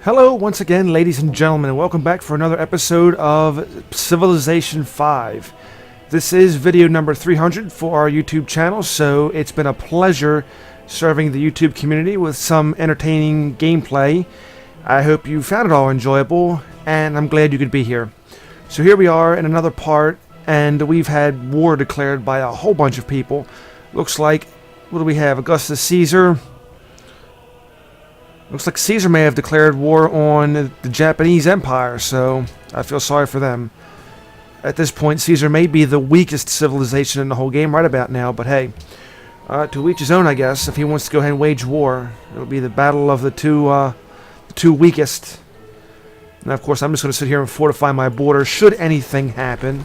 Hello, once again, ladies and gentlemen, and welcome back for another episode of Civilization 5. This is video number 300 for our YouTube channel, so it's been a pleasure serving the YouTube community with some entertaining gameplay. I hope you found it all enjoyable, and I'm glad you could be here. So here we are in another part, and we've had war declared by a whole bunch of people. Looks like, what do we have? Augustus Caesar. Looks like Caesar may have declared war on the Japanese Empire, so I feel sorry for them. At this point, Caesar may be the weakest civilization in the whole game right about now, but hey, to each his own, I guess. If he wants to go ahead and wage war, it'll be the battle of the two weakest. And of course, I'm just going to sit here and fortify my border should anything happen.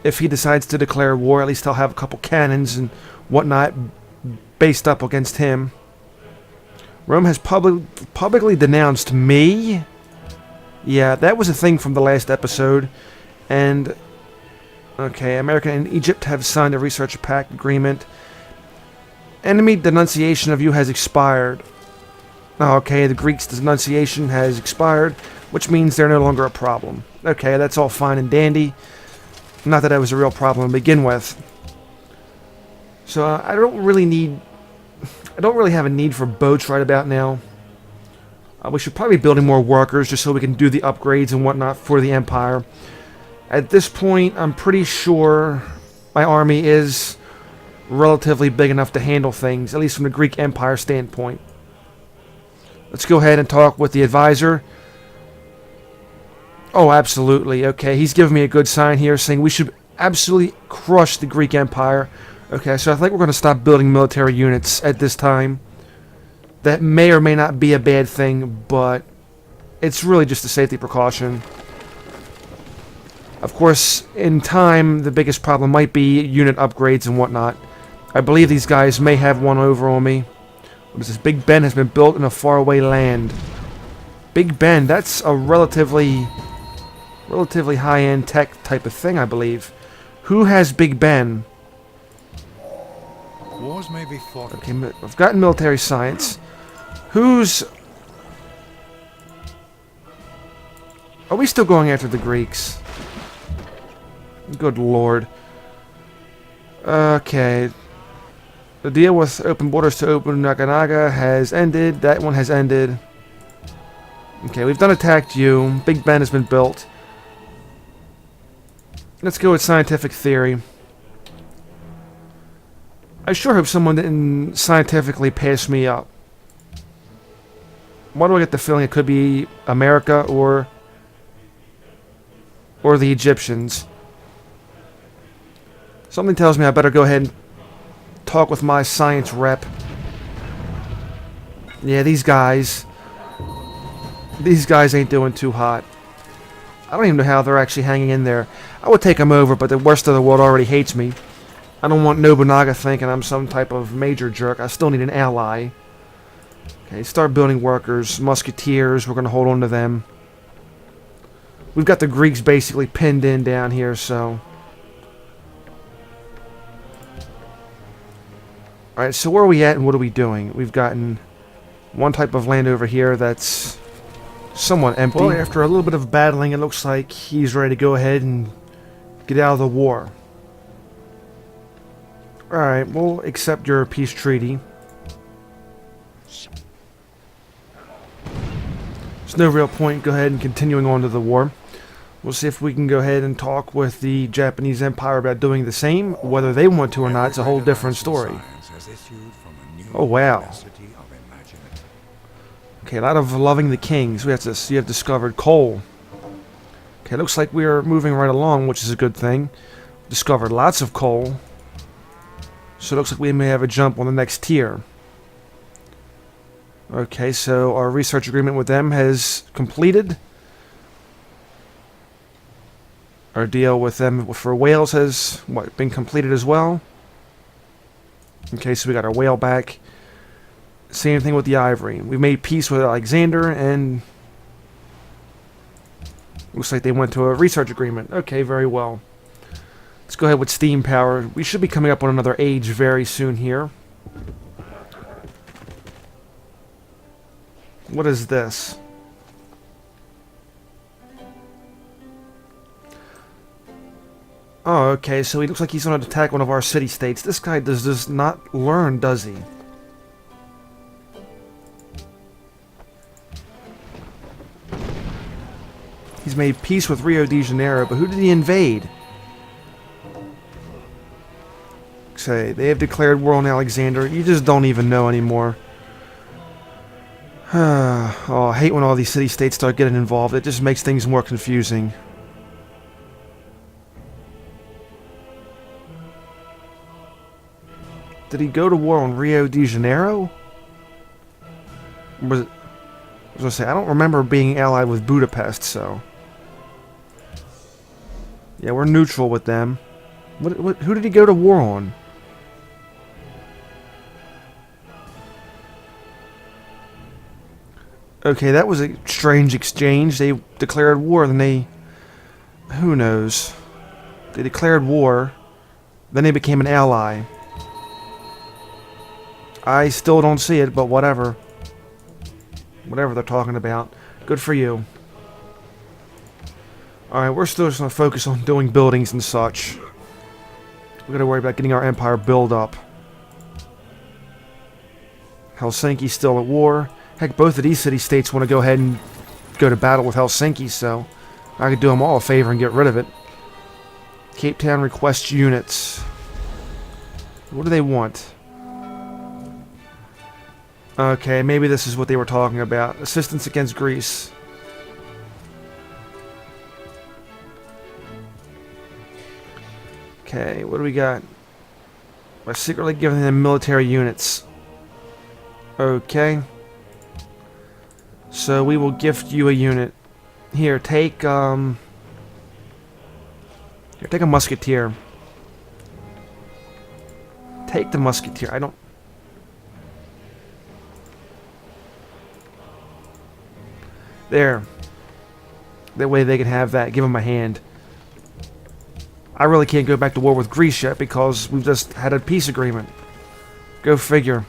If he decides to declare war, at least I'll have a couple cannons and whatnot based up against him. Rome has publicly denounced me. Yeah, that was a thing from the last episode. And, okay, America and Egypt have signed a research pact agreement. Enemy denunciation of you has expired. Okay, the Greeks' denunciation has expired, which means they're no longer a problem. Okay, that's all fine and dandy. Not that that was a real problem to begin with. So, I don't really have a need for boats right about now. We should probably be building more workers just so we can do the upgrades and whatnot for the Empire. At this point, I'm pretty sure my army is relatively big enough to handle things, at least from the Greek Empire standpoint. Let's go ahead and talk with the advisor. Oh, absolutely. Okay, he's giving me a good sign here, saying we should absolutely crush the Greek Empire. Okay, so I think we're going to stop building military units at this time. That may or may not be a bad thing, but it's really just a safety precaution. Of course, in time, the biggest problem might be unit upgrades and whatnot. I believe these guys may have one over on me. What is this? Big Ben has been built in a faraway land. Big Ben, that's a relatively high-end tech type of thing, I believe. Who has Big Ben? Wars may be fought. Okay, I've gotten military science. Who's... Are we still going after the Greeks? Good lord. Okay. The deal with open borders to open Nakanaga has ended. That one has ended. Okay, we've done attacked you. Big Ben has been built. Let's go with scientific theory. I sure hope someone didn't scientifically pass me up. Why do I get the feeling it could be America or the Egyptians? Something tells me I better go ahead and talk with my science rep. Yeah, these guys ain't doing too hot. I don't even know how they're actually hanging in there. I would take them over, but the worst of the world already hates me. I don't want Nobunaga thinking I'm some type of major jerk. I still need an ally. Okay, start building workers. Musketeers, we're going to hold on to them. We've got the Greeks basically pinned in down here, so... Alright, so where are we at and what are we doing? We've gotten one type of land over here that's somewhat empty. Well, after a little bit of battling, it looks like he's ready to go ahead and get out of the war. Alright, we'll accept your peace treaty. There's no real point go ahead and continuing on to the war. We'll see if we can go ahead and talk with the Japanese Empire about doing the same. Whether they want to or not, it's a whole different story. Oh, wow. Okay, a lot of loving the kings. You have discovered coal. Okay, looks like we are moving right along, which is a good thing. Discovered lots of coal. So it looks like we may have a jump on the next tier. Okay, so our research agreement with them has completed. Our deal with them for Wales has been completed as well. Okay, so we got our whale back. Same thing with the ivory. We made peace with Alexander, and looks like they went to a research agreement. Okay, very well. Let's go ahead with steam power. We should be coming up on another age very soon here. What is this? Oh, okay, so he looks like he's going to attack one of our city-states. This guy does not learn, does he? He's made peace with Rio de Janeiro, but who did he invade? Say, they have declared war on Alexander. You just don't even know anymore. Oh, I hate when all these city-states start getting involved. It just makes things more confusing. Did he go to war on Rio de Janeiro? I was gonna say, I don't remember being allied with Budapest, so... Yeah, we're neutral with them. Who did he go to war on? Okay, that was a strange exchange. They declared war, then they... Who knows? They declared war, then they became an ally. I still don't see it, but whatever. Whatever they're talking about. Good for you. Alright, we're still just going to focus on doing buildings and such. We're going to worry about getting our empire built up. Helsinki's still at war. Heck, both of these city-states want to go ahead and go to battle with Helsinki, so I could do them all a favor and get rid of it. Cape Town requests units. What do they want? Okay, maybe this is what they were talking about. Assistance against Greece. Okay, what do we got? By secretly giving them military units. Okay. So we will gift you a unit. Here, take here, take a musketeer. Take the musketeer. I don't... There. That way they can have that. Give them a hand. I really can't go back to war with Greece yet because we've just had a peace agreement. Go figure.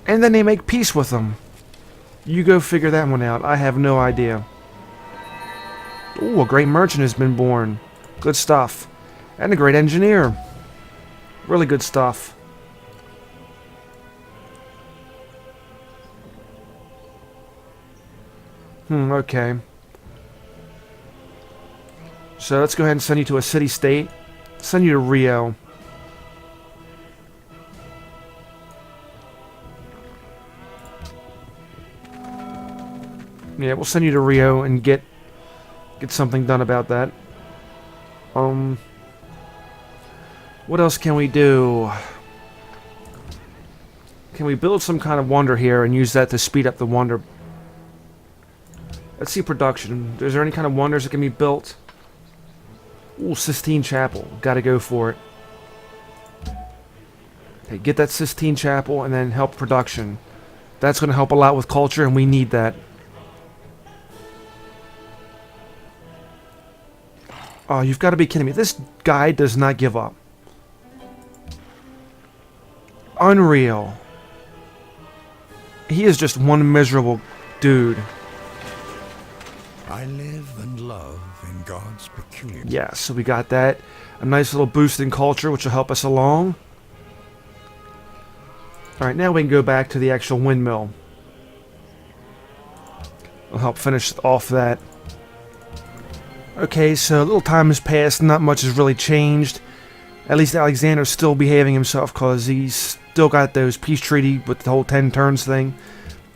And then they make peace with them. You go figure that one out. I have no idea. Ooh, a great merchant has been born. Good stuff. And a great engineer. Really good stuff. Okay. So let's go ahead and send you to a city-state. Send you to Rio. Yeah, we'll send you to Rio and get something done about that. What else can we do? Can we build some kind of wonder here and use that to speed up the wonder? Let's see production. Is there any kind of wonders that can be built? Ooh, Sistine Chapel. Gotta go for it. Okay, get that Sistine Chapel and then help production. That's gonna help a lot with culture and we need that. Oh, you've got to be kidding me. This guy does not give up. Unreal. He is just one miserable dude. I live and love in God's peculiar... Yeah, so we got that. A nice little boost in culture, which will help us along. Alright, now we can go back to the actual windmill. It'll help finish off that. Okay, so a little time has passed, not much has really changed. At least Alexander's still behaving himself because he's still got those peace treaty with the whole 10 turns thing.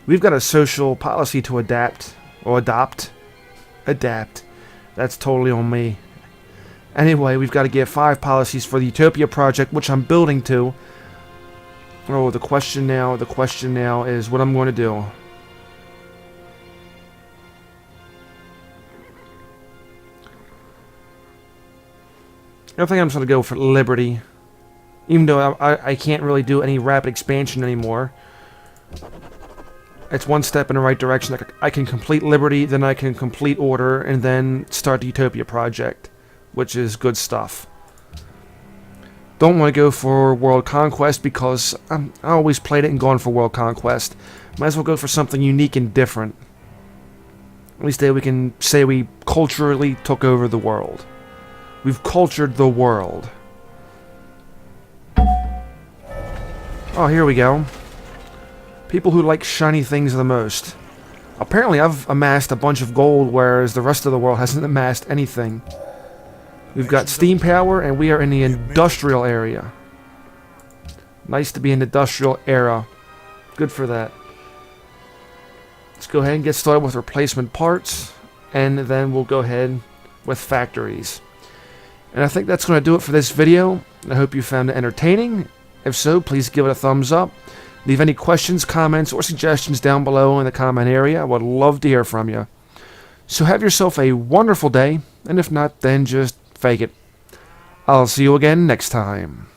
We've got a social policy to adapt. Or adopt. Adapt. That's totally on me. Anyway, we've got to get 5 policies for the Utopia project, which I'm building to. Oh, the question now is what I'm going to do. I think I'm just going to go for Liberty. Even though I can't really do any rapid expansion anymore. It's one step in the right direction. I can complete Liberty, then I can complete Order, and then start the Utopia project. Which is good stuff. Don't want to go for World Conquest because I always played it and gone for World Conquest. Might as well go for something unique and different. At least we can say we culturally took over the world. We've cultured the world. Oh, here we go. People who like shiny things the most. Apparently, I've amassed a bunch of gold, whereas the rest of the world hasn't amassed anything. We've got steam power, and we are in the industrial area. Nice to be in the industrial era. Good for that. Let's go ahead and get started with replacement parts, and then we'll go ahead with factories. And I think that's going to do it for this video. I hope you found it entertaining. If so, please give it a thumbs up. Leave any questions, comments, or suggestions down below in the comment area. I would love to hear from you. So have yourself a wonderful day, and if not, then just fake it. I'll see you again next time.